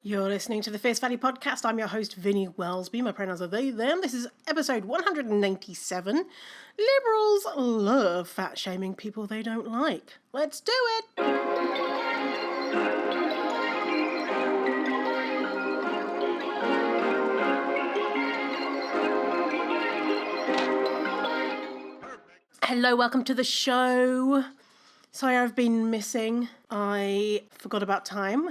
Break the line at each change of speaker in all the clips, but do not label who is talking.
You're listening to the Fierce Valley Podcast. I'm your host, Vinnie Wellsby. My pronouns are they, them. This is episode 197. Liberals love fat-shaming people they don't like. Let's do it! Hello, welcome to the show. Sorry I've been missing. I forgot about time.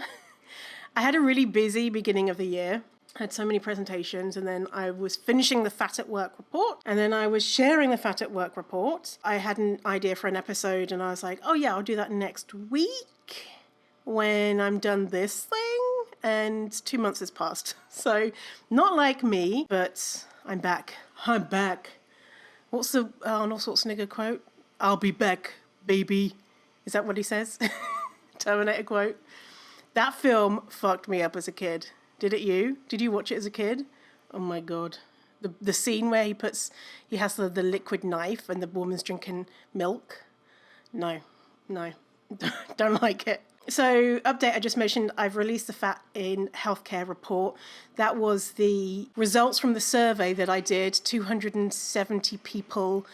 I had a really busy beginning of the year. I had so many presentations, and then I was finishing the Fat at Work report, and then I was sharing the Fat at Work report. I had an idea for an episode, and I was like, oh yeah, I'll do that next week when I'm done this thing, and 2 months has passed. So not like me, but I'm back. I'm back. What's the Arnold Schwarzenegger quote? I'll be back, baby. Is that what he says? Terminator quote. That film fucked me up as a kid. Did it you? Did you watch it as a kid? Oh my God. The scene where he has the liquid knife and the woman's drinking milk. No. Don't like it. So, update, I just mentioned I've released the Fat in Healthcare report. That was the results from the survey that I did. 270 people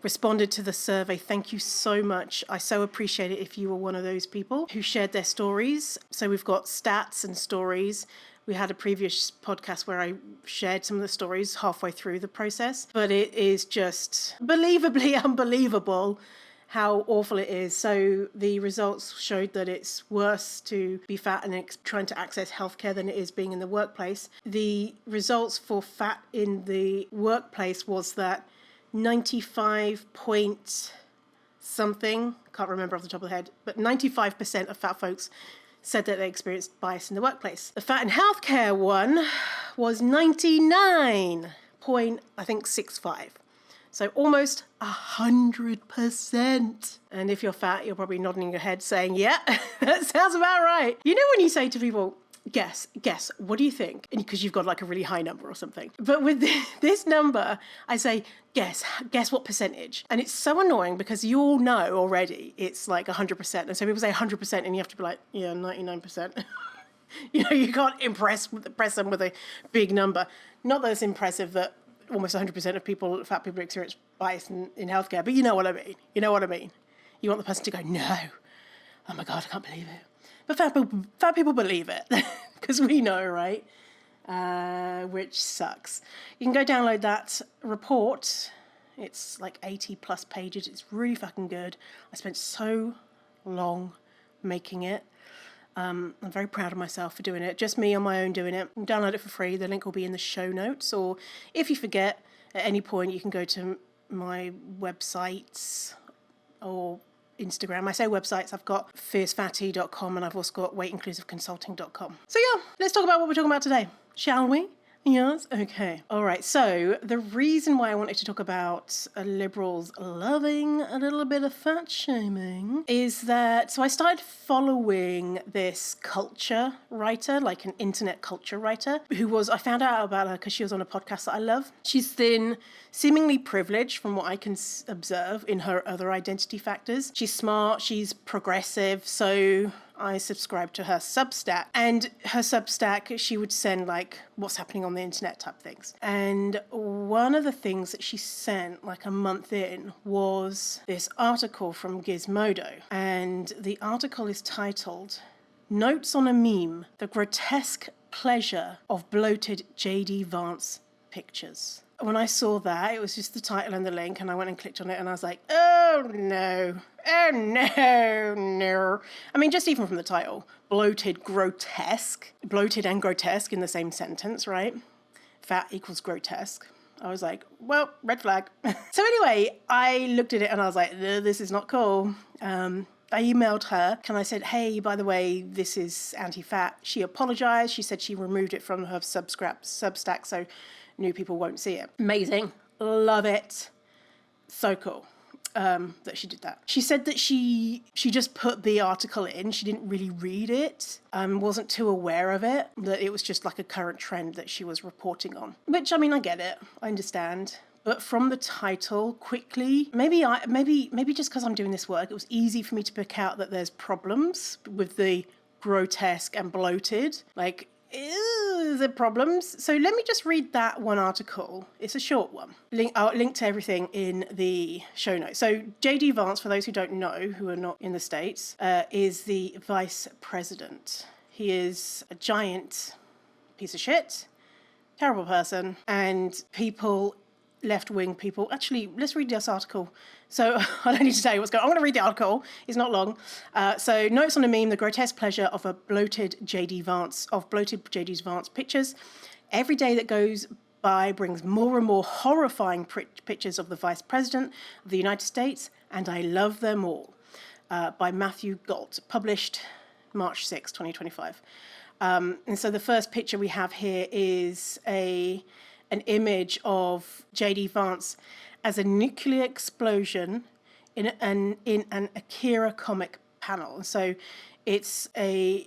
responded to the survey. Thank you so much. I so appreciate it if you were one of those people who shared their stories. So we've got stats and stories. We had a previous podcast where I shared some of the stories halfway through the process, but it is just believably unbelievable how awful it is. So the results showed that it's worse to be fat and trying to access healthcare than it is being in the workplace. The results for fat in the workplace was that 95 point something, can't remember off the top of the head, but 95% of fat folks said that they experienced bias in the workplace. The fat in healthcare one was 99.65. So almost 100%. And if you're fat, you're probably nodding your head saying, yeah, that sounds about right. You know when you say to people, guess, what do you think? Because you've got like a really high number or something. But with this number, I say, guess what percentage? And it's so annoying because you all know already it's like 100%. And so people say 100% and you have to be like, yeah, 99%. You know, you can't impress them with a big number. Not that it's impressive that almost 100% of fat people experience bias in healthcare, but you know what I mean. You want the person to go, no, oh my God, I can't believe it. But fat people believe it, because we know, right? Which sucks. You can go download that report. It's like 80 plus pages. It's really fucking good. I spent so long making it. I'm very proud of myself for doing it. Just me on my own doing it. You can download it for free. The link will be in the show notes. Or if you forget at any point, you can go to my websites or Instagram. I say websites, I've got fiercefatty.com and I've also got weightinclusiveconsulting.com. So yeah, let's talk about what we're talking about today, shall we? Yes? Okay. All right. So the reason why I wanted to talk about liberals loving a little bit of fat shaming is that, so I started following this culture writer, like an internet culture writer, I found out about her because she was on a podcast that I love. She's thin, seemingly privileged from what I can observe in her other identity factors. She's smart, she's progressive, so I subscribed to her Substack. And her Substack, she would send like what's happening on the internet type things. And one of the things that she sent like a month in was this article from Gizmodo. And the article is titled, Notes on a Meme, The Grotesque Pleasure of Bloated JD Vance Pictures. When I saw that, it was just the title and the link, and I went and clicked on it, and I was like, oh no. I mean, just even from the title, bloated and grotesque in the same sentence, right? Fat equals grotesque. I was like, well, red flag. So anyway, I looked at it and I was like, this is not cool. I emailed her and I said, hey, by the way, this is anti-fat. She apologized. She said she removed it from her Substack so new people won't see it. Amazing. Love it. So cool that she did that. She said that she just put the article in. She didn't really read it, wasn't too aware of it, that it was just like a current trend that she was reporting on. Which, I mean, I get it. I understand. But from the title, quickly, maybe just because I'm doing this work, it was easy for me to pick out that there's problems with the grotesque and bloated. Like, the problems. So let me just read that one article. It's a short one. I'll link to everything in the show notes. So JD Vance, for those who don't know, who are not in the States, is the vice president. He is a giant piece of shit, terrible person, and people, left-wing people. Actually, let's read this article. So I don't need to tell you what's going on. I'm going to read the article. It's not long. So notes on a meme, the grotesque pleasure of bloated JD Vance pictures. Every day that goes by brings more and more horrifying pictures of the Vice President of the United States, and I love them all. By Matthew Galt, published March 6, 2025. And so the first picture we have here is an image of JD Vance as a nuclear explosion in an Akira comic panel. So it's a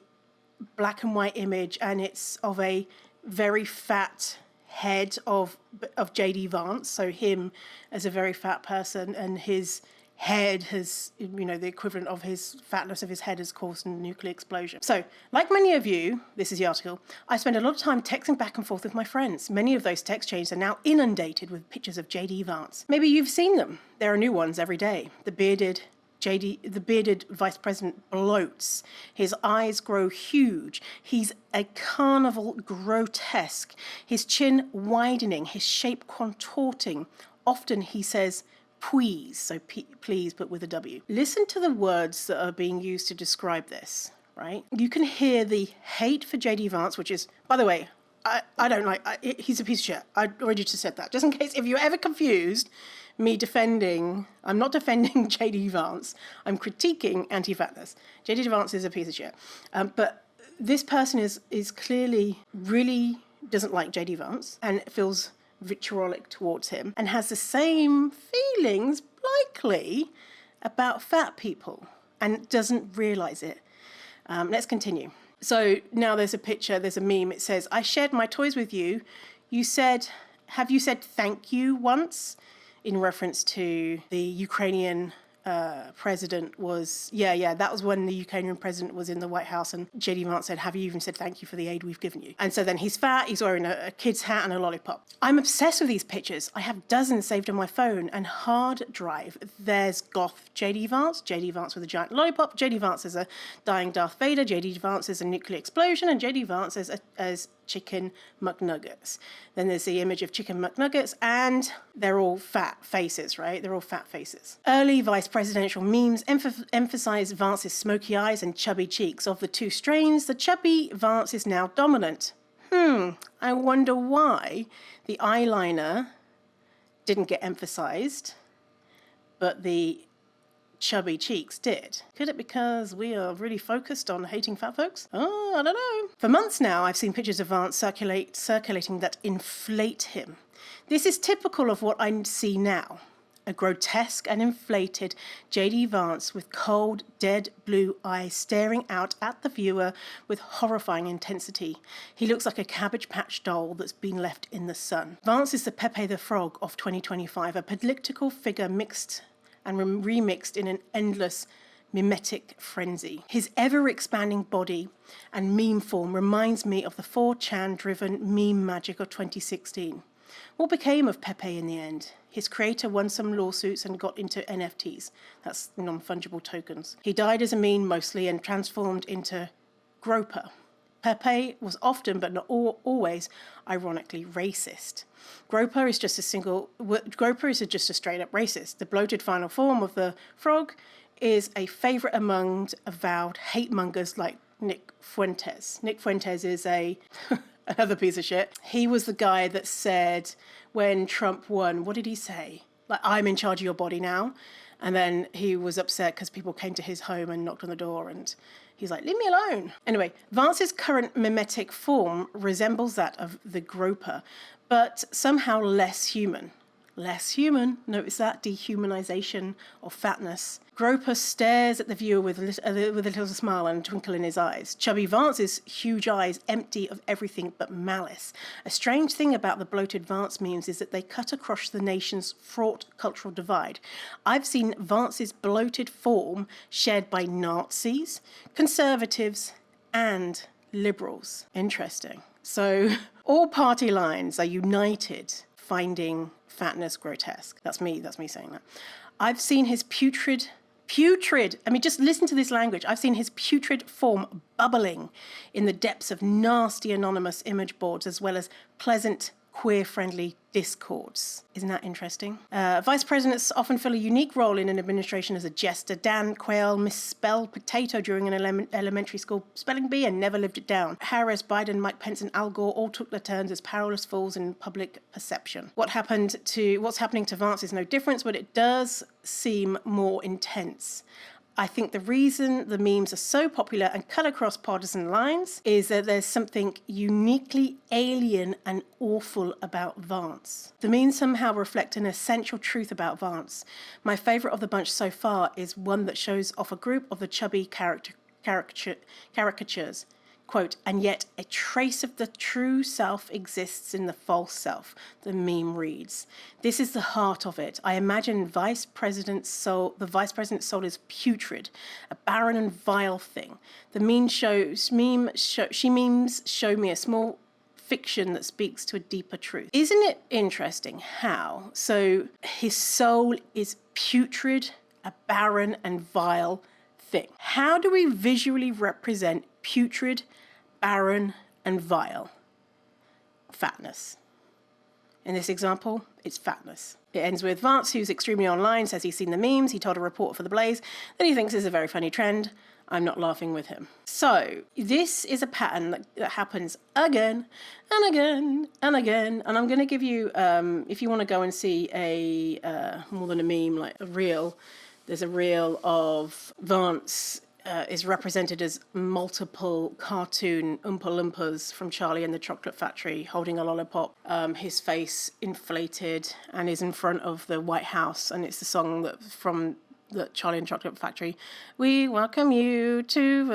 black and white image, and it's of a very fat head of JD Vance. So him as a very fat person, and his head has, the equivalent of his fatness of his head has caused a nuclear explosion. So, like many of you, this is the article, I spend a lot of time texting back and forth with my friends. Many of those text chains are now inundated with pictures of JD Vance. Maybe you've seen them. There are new ones every day. The bearded vice president bloats. His eyes grow huge. He's a carnival grotesque. His chin widening, his shape contorting. Often he says, please, so please, but with a W. Listen to the words that are being used to describe this, right? You can hear the hate for JD Vance, which is, by the way, I don't like, he's a piece of shit. I already just said that. Just in case, if you're ever confused, I'm not defending JD Vance. I'm critiquing anti-fatness. JD Vance is a piece of shit. But this person is clearly really doesn't like JD Vance and feels vitriolic towards him, and has the same feelings, likely, about fat people, and doesn't realize it. Let's continue. So now there's a meme. It says, I shared my toys with you. Have you said thank you once? In reference to the Ukrainian president was, that was when the Ukrainian president was in the White House, and JD Vance said, have you even said thank you for the aid we've given you? And so then he's fat, he's wearing a kid's hat and a lollipop. I'm obsessed with these pictures. I have dozens saved on my phone and hard drive. There's goth JD Vance with a giant lollipop, JD Vance as a dying Darth Vader, JD Vance as a nuclear explosion, and JD Vance as chicken McNuggets. Then there's the image of chicken McNuggets, and they're all fat faces, right? They're all fat faces. Early vice presidential memes emphasize Vance's smoky eyes and chubby cheeks. Of the two strains, the chubby Vance is now dominant. I wonder why the eyeliner didn't get emphasized, but the chubby cheeks did. Could it because we are really focused on hating fat folks? Oh, I don't know. For months now, I've seen pictures of Vance circulating that inflate him. This is typical of what I see now. A grotesque and inflated JD Vance with cold, dead blue eyes staring out at the viewer with horrifying intensity. He looks like a Cabbage Patch doll that's been left in the sun. Vance is the Pepe the Frog of 2025, a political figure mixed and remixed in an endless mimetic frenzy. His ever-expanding body and meme form reminds me of the 4chan-driven meme magic of 2016. What became of Pepe in the end? His creator won some lawsuits and got into NFTs. That's non-fungible tokens. He died as a meme mostly and transformed into Groper. Pepe was often, but not always, ironically racist. Groper is just a straight-up racist. The bloated final form of the frog is a favorite among avowed hate-mongers like Nick Fuentes. Nick Fuentes is another piece of shit. He was the guy that said when Trump won, what did he say? Like, I'm in charge of your body now. And then he was upset because people came to his home and knocked on the door, and he's like, leave me alone. Anyway, Vance's current mimetic form resembles that of the Groper, but somehow less human. Less human, notice that, dehumanization of fatness. Groper stares at the viewer with a little smile and a twinkle in his eyes. Chubby Vance's huge eyes empty of everything but malice. A strange thing about the bloated Vance memes is that they cut across the nation's fraught cultural divide. I've seen Vance's bloated form shared by Nazis, conservatives, and liberals. Interesting. So all party lines are united finding fatness grotesque. That's me saying that. I've seen his putrid, I mean, just listen to this language. I've seen his putrid form bubbling in the depths of nasty anonymous image boards, as well as pleasant, queer-friendly discords. Isn't that interesting? Vice presidents often fill a unique role in an administration as a jester. Dan Quayle misspelled potato during an elementary school spelling bee and never lived it down. Harris, Biden, Mike Pence, and Al Gore all took their turns as powerless fools in public perception. What's happening to Vance is no difference, but it does seem more intense. I think the reason the memes are so popular and cut across partisan lines is that there's something uniquely alien and awful about Vance. The memes somehow reflect an essential truth about Vance. My favourite of the bunch so far is one that shows off a group of the chubby caricatures. Quote, and yet a trace of the true self exists in the false self, the meme reads. This is the heart of it. I imagine the vice president's soul is putrid, a barren and vile thing. The memes show me a small fiction that speaks to a deeper truth. Isn't it interesting how? So his soul is putrid, a barren and vile thing. How do we visually represent putrid, barren, and vile? Fatness. In this example, it's fatness. It ends with Vance, who's extremely online, says he's seen the memes. He told a reporter for The Blaze that he thinks it's a very funny trend. I'm not laughing with him. So this is a pattern that happens again and again and again. And I'm going to give you, if you want to go and see more than a meme, like a reel, there's a reel of Vance is represented as multiple cartoon Oompa Loompas from Charlie and the Chocolate Factory holding a lollipop, his face inflated, and is in front of the White House. And it's the song that from the Charlie and Chocolate Factory, we welcome you to...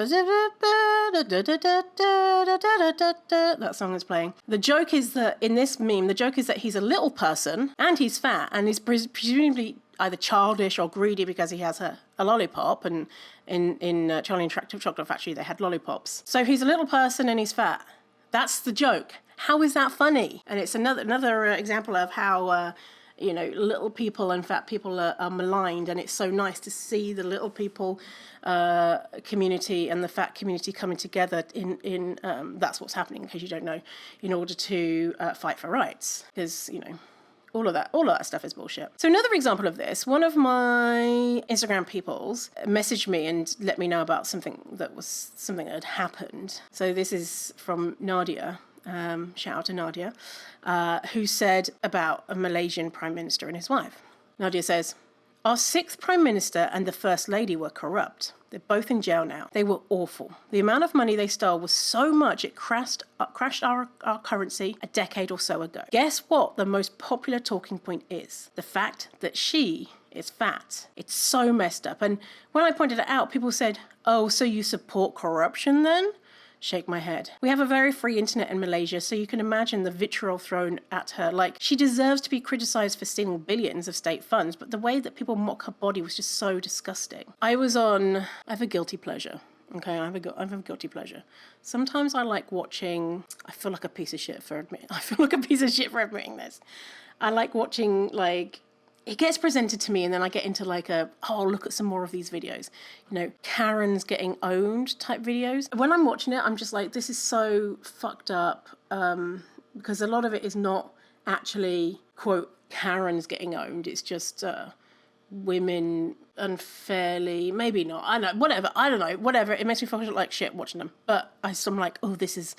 That song is playing. The joke is that in this meme, the joke is that he's a little person and he's fat and he's presumably either childish or greedy because he has a lollipop, and in Charlie and Chocolate Factory they had lollipops. So he's a little person and he's fat. That's the joke. How is that funny? And it's another example of how little people and fat people are maligned, and it's so nice to see the little people community and the fat community coming together in that's what's happening, because you don't know, in order to fight for rights, because all of that stuff is bullshit. So another example of this, one of my Instagram peoples messaged me and let me know about something that had happened. So this is from Nadia. Shout out to Nadia, who said about a Malaysian Prime Minister and his wife. Nadia says, our 6th Prime Minister and the First Lady were corrupt. They're both in jail now. They were awful. The amount of money they stole was so much it crashed our currency a decade or so ago. Guess what the most popular talking point is? The fact that she is fat. It's so messed up. And when I pointed it out, people said, oh, so you support corruption then? Shake my head. We have a very free internet in Malaysia, so you can imagine the vitriol thrown at her. Like, she deserves to be criticised for stealing billions of state funds, but the way that people mock her body was just so disgusting. I have a guilty pleasure. Okay, I have a guilty pleasure. Sometimes I like watching, I feel like a piece of shit for admitting this. I like watching, it gets presented to me and then I get into look at some more of these videos. Karen's getting owned type videos. When I'm watching it, I'm just like, this is so fucked up, because a lot of it is not actually, quote, Karen's getting owned. It's just women unfairly, maybe not, I don't know, whatever. It makes me feel like shit watching them. But I'm like, oh, this is,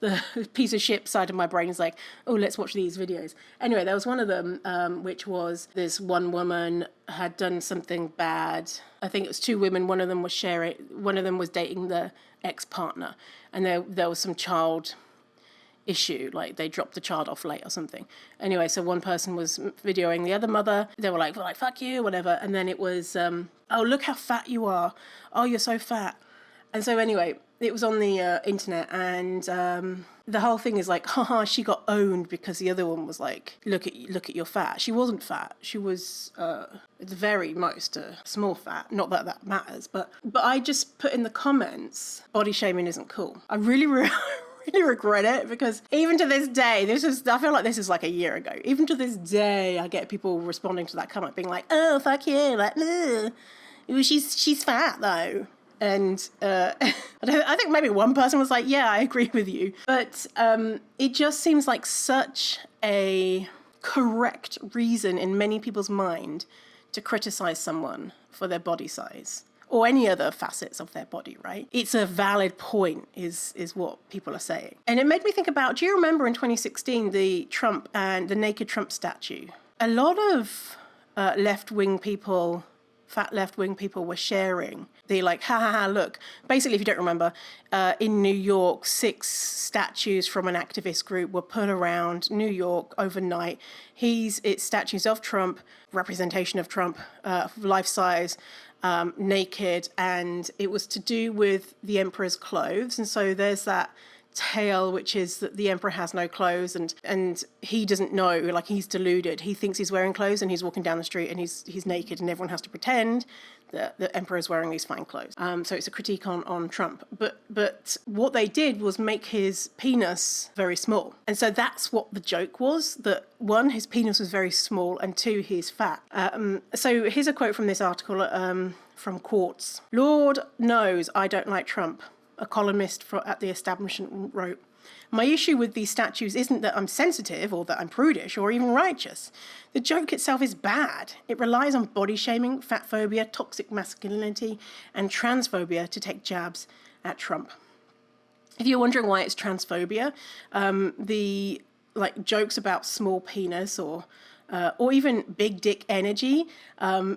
the piece of shit side of my brain is like, oh, let's watch these videos. Anyway, there was one of them, which was this one woman had done something bad. I think it was 2 women. One of them was dating the ex-partner, and there was some child issue, like they dropped the child off late or something. Anyway, so one person was videoing the other mother. They were like, fuck you, whatever. And then it was, oh, look how fat you are. Oh, you're so fat. And so anyway, it was on the internet, and the whole thing is like, haha, she got owned because the other one was like, look at your fat. She wasn't fat. She was at the very most small fat. Not that that matters, but I just put in the comments, body shaming isn't cool. I really really regret it, because even to this day, I feel like this is like a year ago. Even to this day, I get people responding to that comment being like, oh, fuck you, like, ugh. She's fat though. And I think maybe one person was like, yeah, I agree with you. But it just seems like such a correct reason in many people's mind to criticize someone for their body size or any other facets of their body, right? It's a valid point is what people are saying. And it made me think about, do you remember in 2016, the Trump and the naked Trump statue? A lot of left-wing people, fat left-wing people were sharing. They like, ha ha ha, look. Basically, if you don't remember, in New York, 6 statues from an activist group were put around New York overnight. It's statues of Trump, representation of Trump, life-size, naked, and it was to do with the emperor's clothes. And so there's that tale, which is that the emperor has no clothes, and he doesn't know, like, he's deluded. He thinks he's wearing clothes, and he's walking down the street and he's naked, and everyone has to pretend that the emperor is wearing these fine clothes. So it's a critique on Trump. But what they did was make his penis very small. And so that's what the joke was, that 1, his penis was very small, and 2, he's fat. So here's a quote from this article from Quartz. Lord knows I don't like Trump, a columnist at The Establishment wrote. My issue with these statues isn't that I'm sensitive or that I'm prudish or even righteous. The joke itself is bad. It relies on body shaming, fat phobia, toxic masculinity, and transphobia to take jabs at Trump. If you're wondering why it's transphobia, the jokes about small penis or even big dick energy,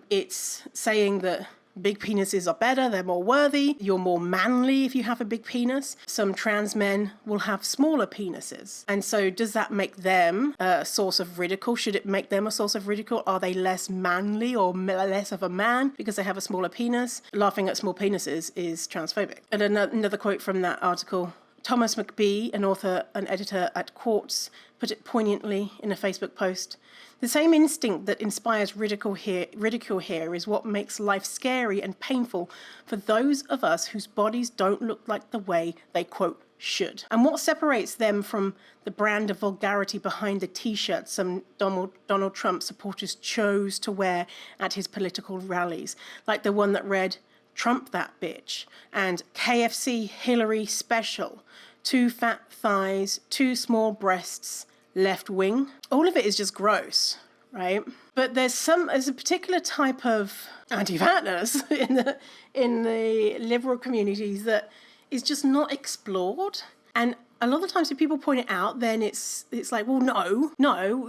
it's saying that big penises are better, they're more worthy, you're more manly if you have a big penis. Some trans men will have smaller penises. And so does that make them a source of ridicule? Should it make them a source of ridicule? Are they less manly or less of a man because they have a smaller penis? Laughing at small penises is transphobic. And another quote from that article, Thomas McBee, an author and editor at Quartz, put it poignantly in a Facebook post. The same instinct that inspires ridicule here is what makes life scary and painful for those of us whose bodies don't look like the way they, quote, should. And what separates them from the brand of vulgarity behind the t-shirts some Donald Trump supporters chose to wear at his political rallies, like the one that read, Trump that bitch, and KFC Hillary special, 2 fat thighs, 2 small breasts, left wing. All of it is just gross, right? But there's a particular type of anti-fatness in the liberal communities that is just not explored. And a lot of the times if people point it out, then it's like, well, no,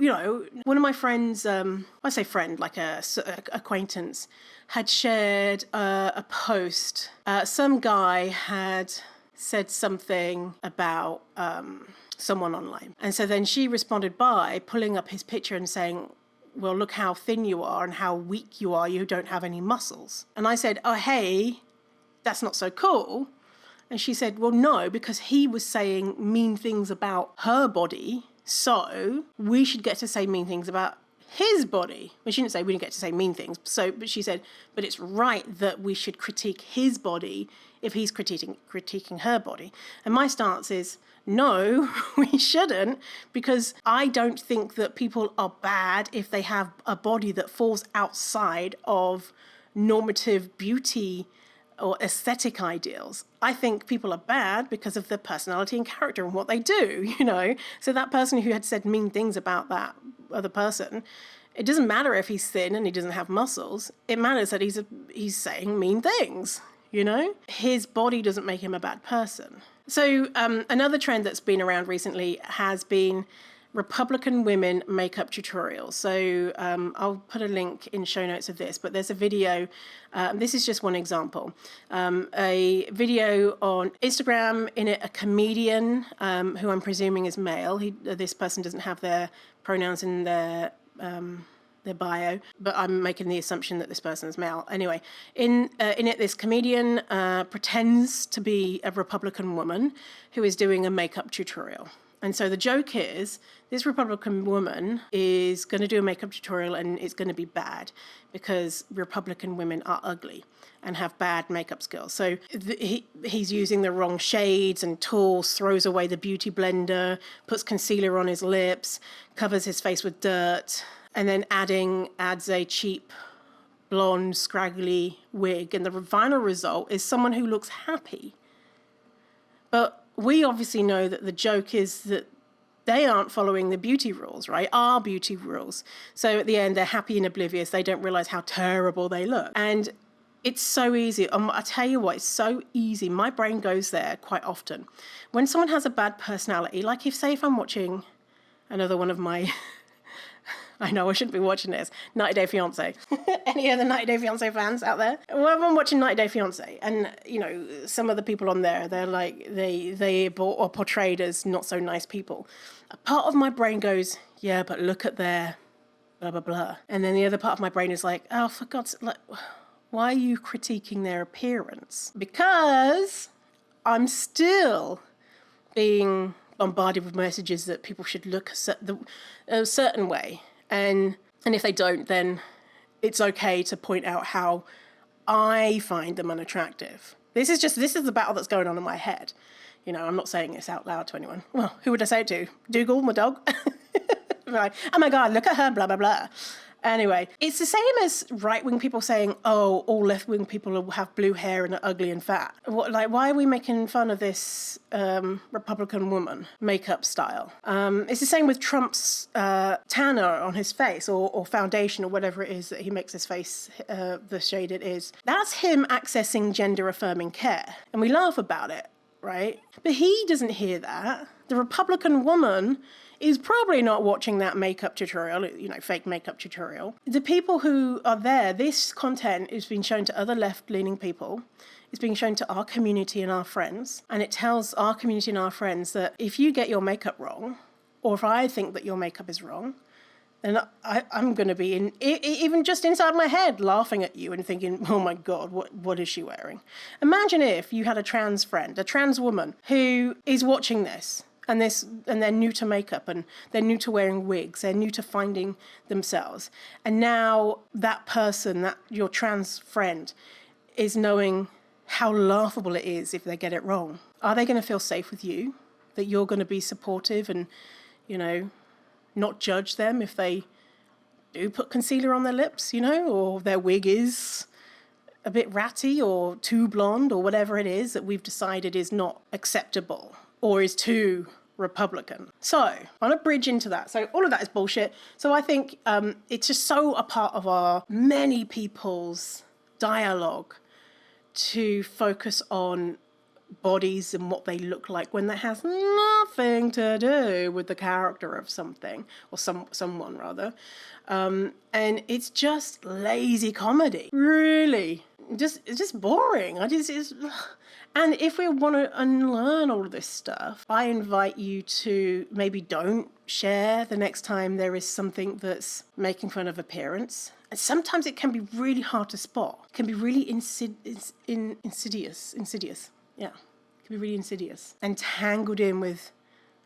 you know. One of my friends, I say friend, like a acquaintance, had shared a post. Some guy had said something about someone online. And so then she responded by pulling up his picture and saying, well, look how thin you are and how weak you are. You don't have any muscles. And I said, oh, hey, that's not so cool. And she said, well, no, because he was saying mean things about her body. So we should get to say mean things about his body. Well, she didn't say we didn't get to say mean things. But she said, but it's right that we should critique his body if he's critiquing her body. And my stance is, no, we shouldn't, because I don't think that people are bad if they have a body that falls outside of normative beauty or aesthetic ideals. I think people are bad because of their personality and character and what they do, you know. So that person who had said mean things about that other person, it doesn't matter if he's thin and he doesn't have muscles. It matters that he's saying mean things, you know. His body doesn't make him a bad person. So another trend that's been around recently has been Republican women makeup tutorials. So I'll put a link in show notes of this, but there's a video. This is just one example. A video on Instagram, in it a comedian who I'm presuming is male. This person doesn't have their pronouns in their their bio, but I'm making the assumption that this person is male. Anyway, in it, this comedian pretends to be a Republican woman who is doing a makeup tutorial. And so the joke is, this Republican woman is going to do a makeup tutorial and it's going to be bad because Republican women are ugly and have bad makeup skills. So he's using the wrong shades and tools, throws away the beauty blender, puts concealer on his lips, covers his face with dirt, and then adds a cheap, blonde, scraggly wig. And the final result is someone who looks happy. But we obviously know that the joke is that they aren't following the beauty rules, right? Our beauty rules. So at the end, they're happy and oblivious. They don't realize how terrible they look. And it's so easy. I tell you what, it's so easy. My brain goes there quite often. When someone has a bad personality, like if I'm watching another one of my... I know I shouldn't be watching this. 90 Day Fiancé. Any other 90 Day Fiancé fans out there? Well, I'm watching 90 Day Fiancé, and you know, some of the people on there, they're like they are portrayed as not so nice people. A part of my brain goes, yeah, but look at their blah blah blah, and then the other part of my brain is like, oh, for God's sake, like, why are you critiquing their appearance? Because I'm still being bombarded with messages that people should look a certain way. And if they don't, then it's okay to point out how I find them unattractive. This is the battle that's going on in my head. You know, I'm not saying this out loud to anyone. Well, who would I say it to? Dougal, my dog? Like, oh my God, look at her, blah, blah, blah. Anyway, it's the same as right-wing people saying, oh, all left-wing people have blue hair and are ugly and fat. Why are we making fun of this Republican woman makeup style? It's the same with Trump's tanner on his face or foundation or whatever it is that he makes his face the shade it is. That's him accessing gender-affirming care. And we laugh about it, right? But he doesn't hear that. The Republican woman is probably not watching that makeup tutorial, you know, fake makeup tutorial. The people who are there, this content is being shown to other left-leaning people. It's being shown to our community and our friends. And it tells our community and our friends that if you get your makeup wrong, or if I think that your makeup is wrong, then I'm going to be even just inside my head laughing at you and thinking, oh my God, what is she wearing? Imagine if you had a trans friend, a trans woman who is watching this, and they're new to makeup, and they're new to wearing wigs, they're new to finding themselves. And now that person, that your trans friend, is knowing how laughable it is if they get it wrong. Are they going to feel safe with you? That you're going to be supportive and, you know, not judge them if they do put concealer on their lips, you know, or their wig is a bit ratty or too blonde or whatever it is that we've decided is not acceptable or is too Republican. So, on a bridge into that. So all of that is bullshit. So I think it's just so a part of our many people's dialogue to focus on bodies and what they look like when that has nothing to do with the character of something or someone rather. And it's just lazy comedy. Really. It's just boring. And if we want to unlearn all of this stuff, I invite you to maybe don't share the next time there is something that's making fun of appearance. And sometimes it can be really hard to spot. It can be really insidious. Yeah, it can be really insidious and tangled in with,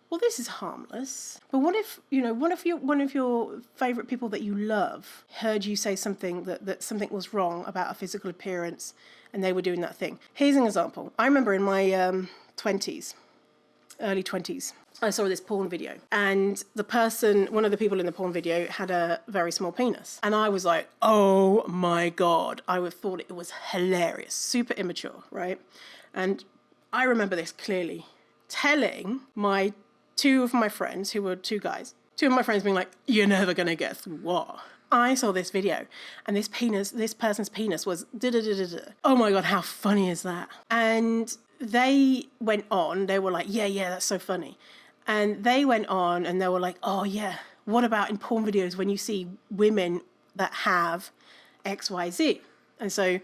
well, this is harmless. But what if one of your favorite people that you love heard you say something that something was wrong about a physical appearance and they were doing that thing? Here's an example. I remember in my early 20s, I saw this porn video, and one of the people in the porn video had a very small penis. And I was like, oh my God. I would thought it was hilarious, super immature, right? And I remember this clearly, telling two of my friends, who were two guys, two of my friends being like, you're never going to guess what. I saw this video, and this person's penis was da-da-da-da-da. Oh my God, how funny is that? And they went on, they were like, yeah, that's so funny. And they went on and they were like, oh yeah, what about in porn videos when you see women that have XYZ? And so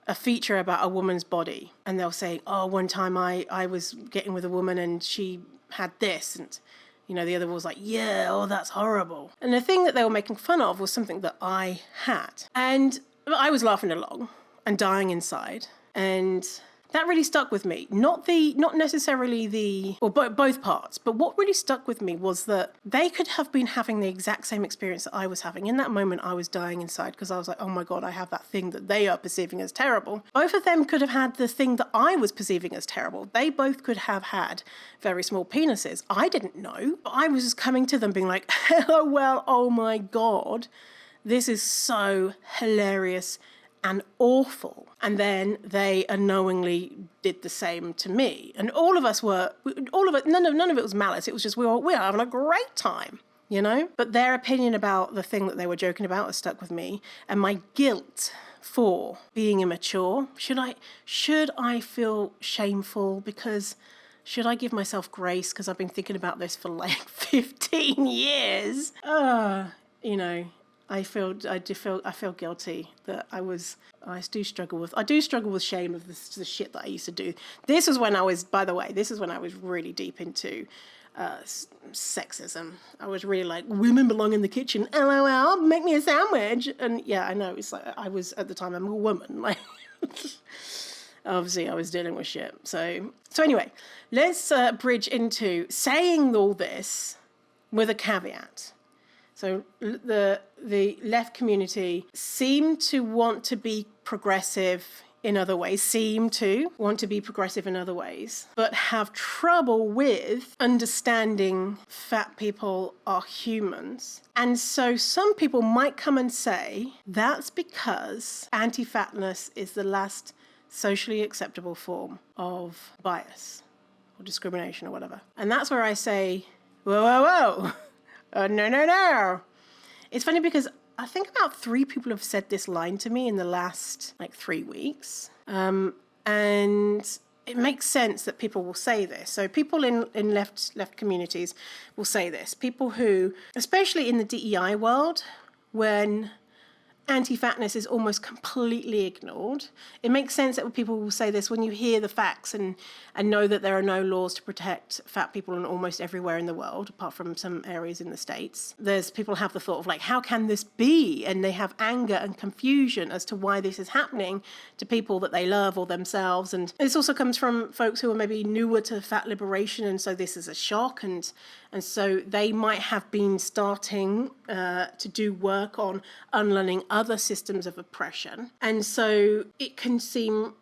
a feature about a woman's body, and they'll say, oh, one time I was getting with a woman and she had this, and You know, the other was like, yeah, oh, that's horrible. And the thing that they were making fun of was something that I had. And I was laughing along and dying inside. And that really stuck with me. Not necessarily both parts, but what really stuck with me was that they could have been having the exact same experience that I was having. In that moment, I was dying inside because I was like, oh my God, I have that thing that they are perceiving as terrible. Both of them could have had the thing that I was perceiving as terrible. They both could have had very small penises. I didn't know, but I was just coming to them being like, well, oh my God, this is so hilarious and awful. And then they unknowingly did the same to me. And none of it was malice. It was just, we were having a great time, you know? But their opinion about the thing that they were joking about has stuck with me. And my guilt for being immature, should I feel shameful because should I give myself grace because I've been thinking about this for like 15 years? You know, I feel guilty that I do struggle with shame of the shit that I used to do. This was when I was really deep into sexism. I was really like, women belong in the kitchen. LOL, make me a sandwich. And yeah, I know, it's like, I was, at the time, I'm a woman. Like, obviously I was dealing with shit. So anyway, let's bridge into saying all this with a caveat. So the left community seem to want to be progressive in other ways, but have trouble with understanding fat people are humans. And so some people might come and say that's because anti-fatness is the last socially acceptable form of bias or discrimination or whatever. And that's where I say, whoa. No. It's funny because I think about 3 people have said this line to me in the last 3 weeks. And it makes sense that people will say this. So people in left communities will say this. People who, especially in the DEI world, when anti-fatness is almost completely ignored. It makes sense that people will say this when you hear the facts and know that there are no laws to protect fat people in almost everywhere in the world, apart from some areas in the States. People have the thought of like, how can this be? And they have anger and confusion as to why this is happening to people that they love or themselves. And this also comes from folks who are maybe newer to fat liberation, and so this is a shock, and so they might have been starting to do work on unlearning other systems of oppression. And so it can seem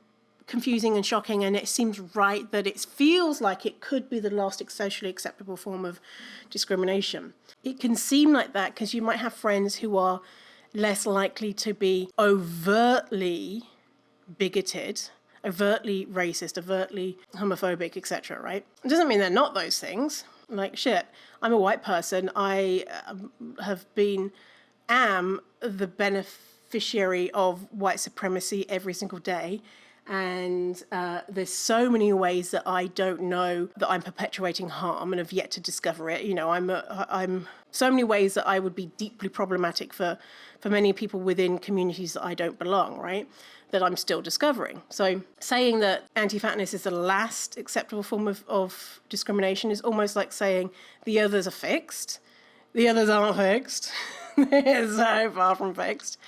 confusing and shocking, and it seems right that it feels like it could be the last socially acceptable form of discrimination. It can seem like that because you might have friends who are less likely to be overtly bigoted, overtly racist, overtly homophobic, etc., right? It doesn't mean they're not those things. Like, shit, I'm a white person. I am the beneficiary of white supremacy every single day. And there's so many ways that I don't know that I'm perpetuating harm and have yet to discover it. You know, I'm so many ways that I would be deeply problematic for many people within communities that I don't belong, right? That I'm still discovering. So saying that anti-fatness is the last acceptable form of discrimination is almost like saying the others are fixed. The others aren't fixed. They're so far from fixed.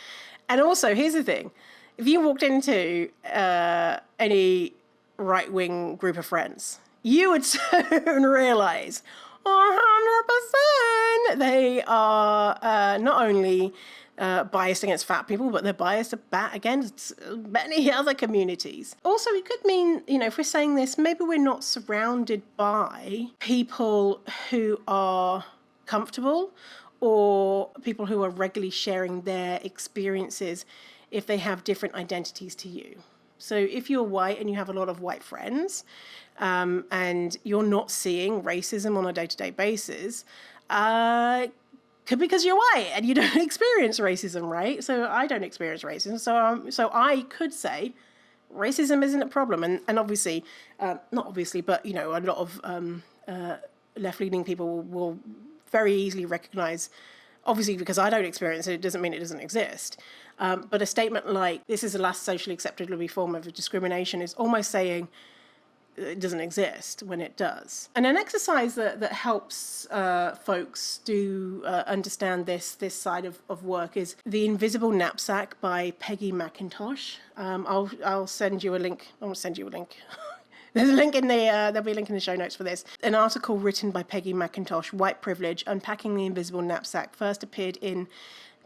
And also, here's the thing. If you walked into any right-wing group of friends, you would soon realize 100% they are not only biased against fat people, but they're biased against many other communities. Also, it could mean, you know, if we're saying this, maybe we're not surrounded by people who are comfortable or people who are regularly sharing their experiences if they have different identities to you. So if you're white and you have a lot of white friends and you're not seeing racism on a day-to-day basis, could be because you're white and you don't experience racism, right? So I don't experience racism. So I could say racism isn't a problem. And obviously, not obviously, but, you know, a lot of left-leaning people will very easily recognize, obviously because I don't experience it, it doesn't mean it doesn't exist. But a statement like, this is the last socially acceptable form of discrimination is almost saying, it doesn't exist when it does. And an exercise that helps folks do understand this side of work is The Invisible Knapsack by Peggy McIntosh. I'll send you a link. I won't send you a link. There's a link in there'll be a link in the show notes for this. An article written by Peggy McIntosh, White Privilege, Unpacking the Invisible Knapsack, first appeared in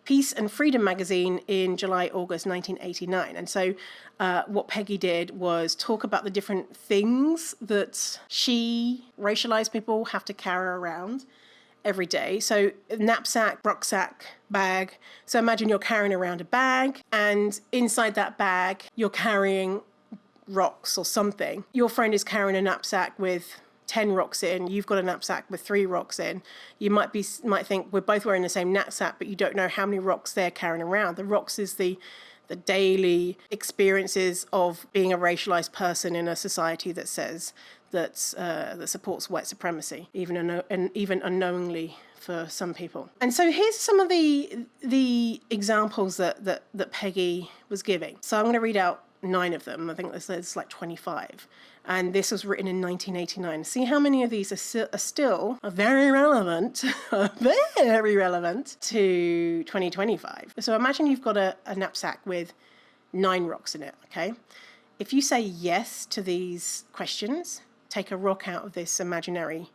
Peace and Freedom magazine in August 1989. And so what Peggy did was talk about the different things that racialized people, have to carry around every day. So knapsack, rucksack, bag. So imagine you're carrying around a bag, and inside that bag, you're carrying rocks or something. Your friend is carrying a knapsack with 10 rocks in, you've got a knapsack with 3 rocks in. You might think we're both wearing the same knapsack, but you don't know how many rocks they're carrying around. The rocks is the daily experiences of being a racialized person in a society that says that supports white supremacy, even unknowingly for some people. And so here's some of the examples that Peggy was giving. So I'm going to read out 9 of them. I think there's like 25. And this was written in 1989. See how many of these are still very relevant, very relevant to 2025. So imagine you've got a knapsack with 9 rocks in it, okay? If you say yes to these questions, take a rock out of this imaginary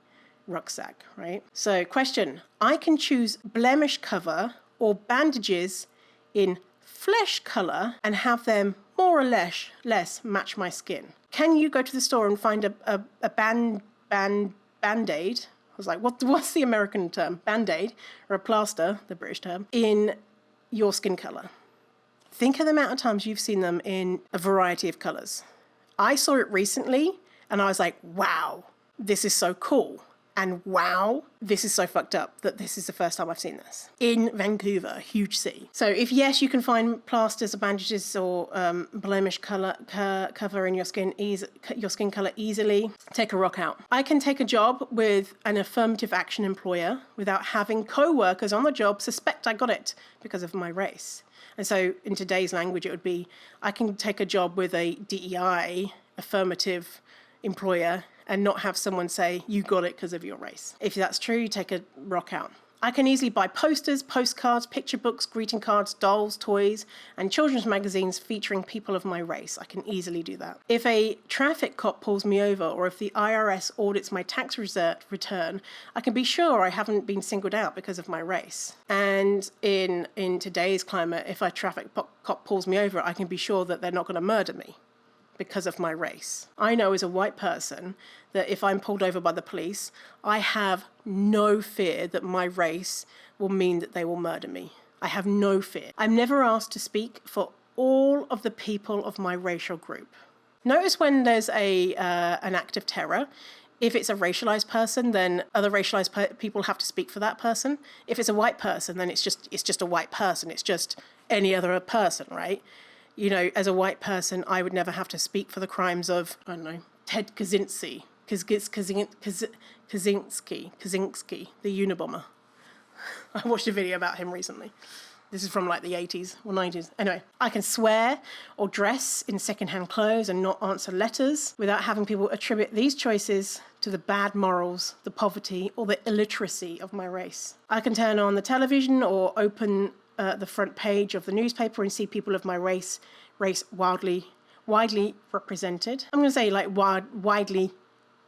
rucksack, right? So question, I can choose blemish cover or bandages in flesh color and have them more or less match my skin. Can you go to the store and find a band-aid? I was like, what's the American term? Band-aid, or a plaster, the British term, in your skin color. Think of the amount of times you've seen them in a variety of colors. I saw it recently and I was like, wow, this is so cool. And wow, this is so fucked up that this is the first time I've seen this. In Vancouver, a huge city. So if yes, you can find plasters or bandages or blemish cover in your skin color easily, take a rock out. I can take a job with an affirmative action employer without having co-workers on the job suspect I got it because of my race. And so in today's language, it would be, I can take a job with a DEI affirmative employer and not have someone say, you got it because of your race. If that's true, you take a rock out. I can easily buy posters, postcards, picture books, greeting cards, dolls, toys, and children's magazines featuring people of my race. I can easily do that. If a traffic cop pulls me over, or if the IRS audits my tax return, I can be sure I haven't been singled out because of my race. And in today's climate, if a traffic cop pulls me over, I can be sure that they're not going to murder me because of my race. I know as a white person that if I'm pulled over by the police, I have no fear that my race will mean that they will murder me. I have no fear. I'm never asked to speak for all of the people of my racial group. Notice when there's an act of terror, if it's a racialized person, then other racialized people have to speak for that person. If it's a white person, then it's just a white person. It's just any other person, right? You know, as a white person, I would never have to speak for the crimes of, I don't know, Ted Kaczynski, the Unabomber. I watched a video about him recently. This is from like the 80s or 90s. Anyway, I can swear or dress in secondhand clothes and not answer letters without having people attribute these choices to the bad morals, the poverty, or the illiteracy of my race. I can turn on the television or open the front page of the newspaper and see people of my race widely represented. I'm going to say like widely,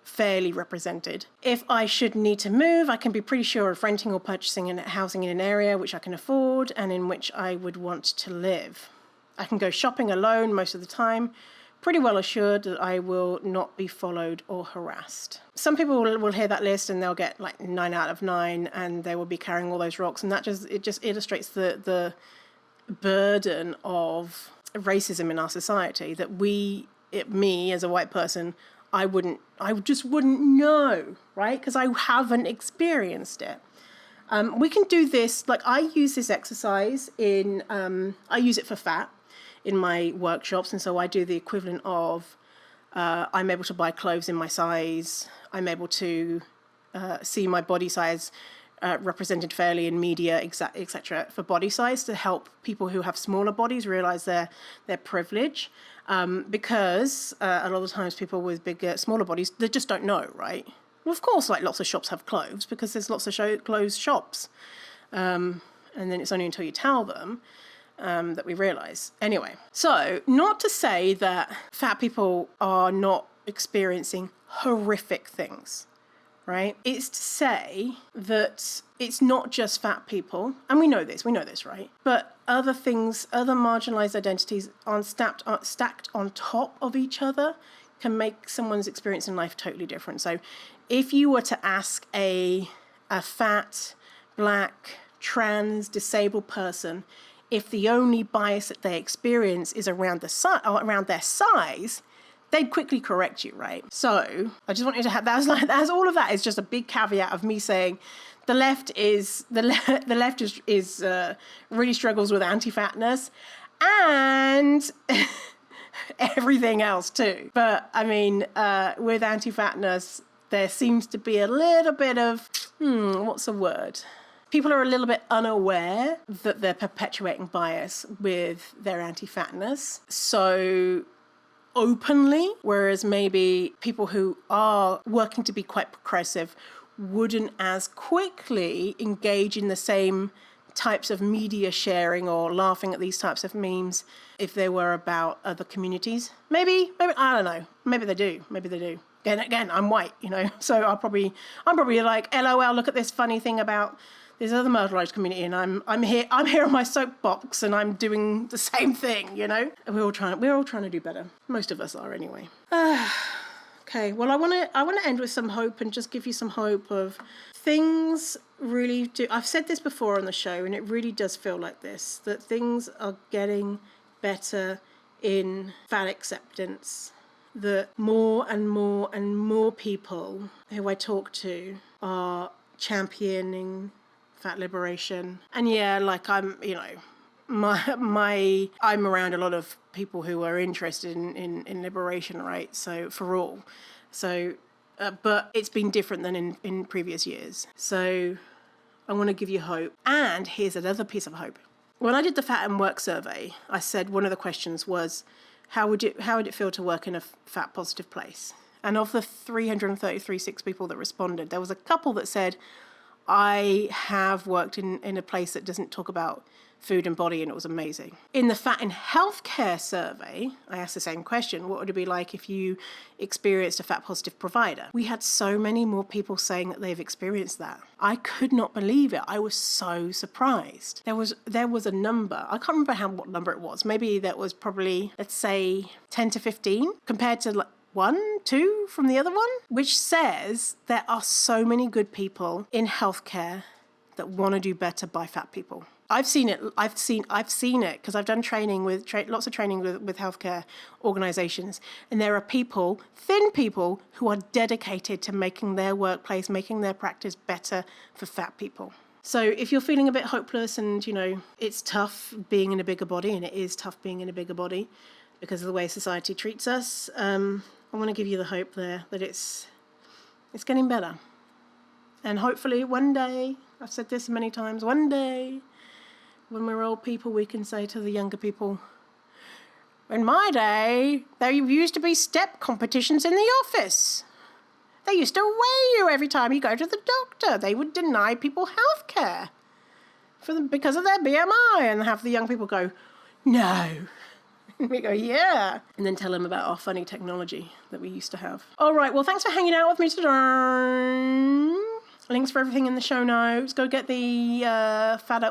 fairly represented. If I should need to move, I can be pretty sure of renting or purchasing housing in an area which I can afford and in which I would want to live. I can go shopping alone most of the time, pretty well assured that I will not be followed or harassed. Some people will hear that list and they'll get like 9 out of 9 and they will be carrying all those rocks, and that just illustrates the burden of racism in our society that me as a white person, I just wouldn't know, right? Because I haven't experienced it. We can do this, like I use this exercise I use it for fat in my workshops, and so I do the equivalent of I'm able to buy clothes in my size, I'm able to see my body size represented fairly in media, etc. for body size to help people who have smaller bodies realize their privilege. because a lot of times people with bigger, smaller bodies, they just don't know, right? Well, of course, like lots of shops have clothes because there's lots of closed shops. And then it's only until you tell them that we realise. Anyway, so not to say that fat people are not experiencing horrific things, right? It's to say that it's not just fat people, and we know this, right? But other things, other marginalised identities stacked on top of each other can make someone's experience in life totally different. So if you were to ask a fat, black, trans, disabled person if the only bias that they experience is around their size, they'd quickly correct you, right? So I just want you to have that's all of that is just a big caveat of me saying the left is really struggles with anti-fatness and everything else too. But I mean, with anti-fatness, there seems to be a little bit of what's the word? People are a little bit unaware that they're perpetuating bias with their anti-fatness so openly, whereas maybe people who are working to be quite progressive wouldn't as quickly engage in the same types of media sharing or laughing at these types of memes if they were about other communities. Maybe I don't know. Maybe they do. Again, I'm white, so I'm probably like, LOL, look at this funny thing about this other marginalised community, and I'm here on my soapbox, and I'm doing the same thing, We're all trying to do better. Most of us are, anyway. Okay, well, I want to end with some hope and just give you some hope of things really do. I've said this before on the show, and it really does feel like this, that things are getting better in fat acceptance. That more and more and more people who I talk to are championing fat liberation. And yeah, like I'm around a lot of people who are interested in liberation, right? So for all. So, but it's been different than in previous years. So I want to give you hope. And here's another piece of hope. When I did the Fat and Work survey, I said one of the questions was, how would it feel to work in a fat positive place? And of the 336 people that responded, there was a couple that said, I have worked in a place that doesn't talk about food and body, and it was amazing. In the Fat in Healthcare survey, I asked the same question. What would it be like if you experienced a fat positive provider? We had so many more people saying that they've experienced that. I could not believe it. I was so surprised. There was a number. I can't remember what number it was. Maybe that was probably, let's say, 10 to 15 compared to 1, 2 from the other one, which says there are so many good people in healthcare that want to do better by fat people. I've seen it because I've done training lots of training with healthcare organizations, and there are thin people who are dedicated to making their workplace, making their practice better for fat people. So if you're feeling a bit hopeless and, it's tough being in a bigger body, and it is tough being in a bigger body because of the way society treats us, I want to give you the hope there that it's getting better. And hopefully one day, I've said this many times, one day, when we're old people, we can say to the younger people, in my day, there used to be step competitions in the office. They used to weigh you every time you go to the doctor. They would deny people health care because of their BMI, and have the young people go, no. And we go, yeah. And then tell them about our funny technology that we used to have. All right, well, thanks for hanging out with me today. Links for everything in the show notes. Go get the Fat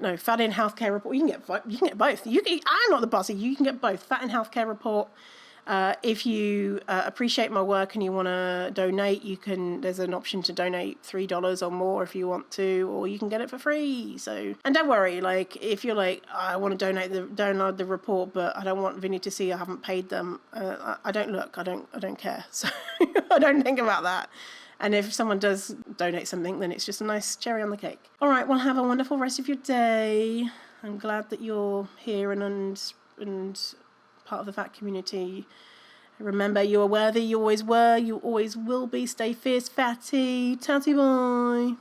in Healthcare report. You can get both. I'm not the bossy. You can get both. Fat in Healthcare report. If you appreciate my work and you want to donate, there's an option to donate $3 or more if you want to, or you can get it for free. So, and don't worry, like if you're like, I want to download the report, but I don't want Vinny to see I haven't paid them. I don't care. So I don't think about that. And if someone does donate something, then it's just a nice cherry on the cake. All right, well, have a wonderful rest of your day. I'm glad that you're here and part of the fat community. Remember, you are worthy, you always were, you always will be. Stay fierce, fatty. Tatty bye.